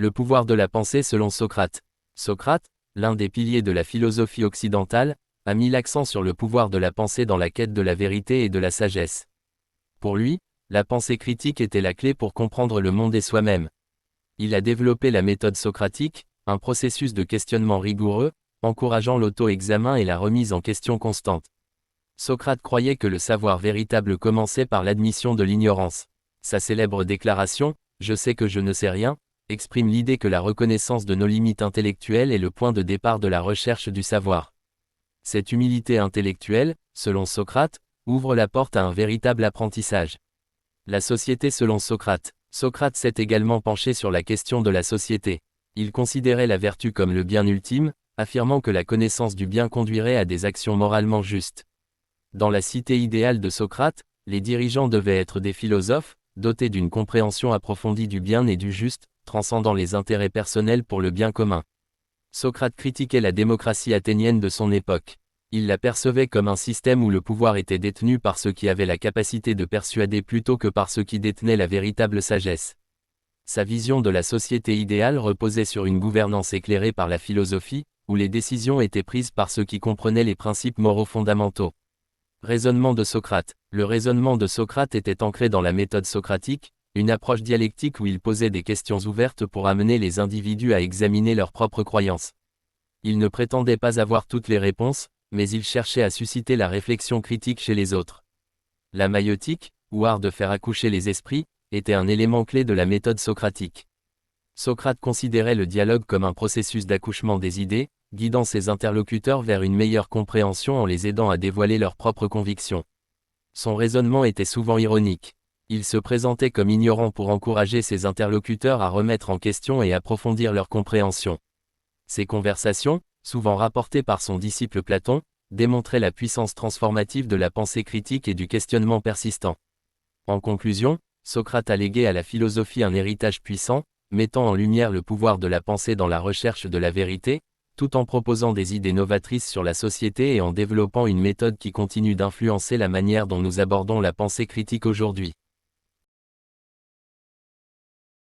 Le pouvoir de la pensée selon Socrate. Socrate, l'un des piliers de la philosophie occidentale, a mis l'accent sur le pouvoir de la pensée dans la quête de la vérité et de la sagesse. Pour lui, la pensée critique était la clé pour comprendre le monde et soi-même. Il a développé la méthode socratique, un processus de questionnement rigoureux, encourageant l'auto-examen et la remise en question constante. Socrate croyait que le savoir véritable commençait par l'admission de l'ignorance. Sa célèbre déclaration « Je sais que je ne sais rien » exprime l'idée que la reconnaissance de nos limites intellectuelles est le point de départ de la recherche du savoir. Cette humilité intellectuelle, selon Socrate, ouvre la porte à un véritable apprentissage. La société selon Socrate. Socrate s'est également penché sur la question de la société. Il considérait la vertu comme le bien ultime, affirmant que la connaissance du bien conduirait à des actions moralement justes. Dans la cité idéale de Socrate, les dirigeants devaient être des philosophes, dotés d'une compréhension approfondie du bien et du juste, transcendant les intérêts personnels pour le bien commun. Socrate critiquait la démocratie athénienne de son époque. Il la percevait comme un système où le pouvoir était détenu par ceux qui avaient la capacité de persuader plutôt que par ceux qui détenaient la véritable sagesse. Sa vision de la société idéale reposait sur une gouvernance éclairée par la philosophie, où les décisions étaient prises par ceux qui comprenaient les principes moraux fondamentaux. Raisonnement de Socrate. Le raisonnement de Socrate était ancré dans la méthode socratique, une approche dialectique où il posait des questions ouvertes pour amener les individus à examiner leurs propres croyances. Il ne prétendait pas avoir toutes les réponses, mais il cherchait à susciter la réflexion critique chez les autres. La maïeutique, ou art de faire accoucher les esprits, était un élément clé de la méthode socratique. Socrate considérait le dialogue comme un processus d'accouchement des idées, guidant ses interlocuteurs vers une meilleure compréhension en les aidant à dévoiler leurs propres convictions. Son raisonnement était souvent ironique. Il se présentait comme ignorant pour encourager ses interlocuteurs à remettre en question et approfondir leur compréhension. Ces conversations, souvent rapportées par son disciple Platon, démontraient la puissance transformative de la pensée critique et du questionnement persistant. En conclusion, Socrate a légué à la philosophie un héritage puissant, mettant en lumière le pouvoir de la pensée dans la recherche de la vérité, tout en proposant des idées novatrices sur la société et en développant une méthode qui continue d'influencer la manière dont nous abordons la pensée critique aujourd'hui.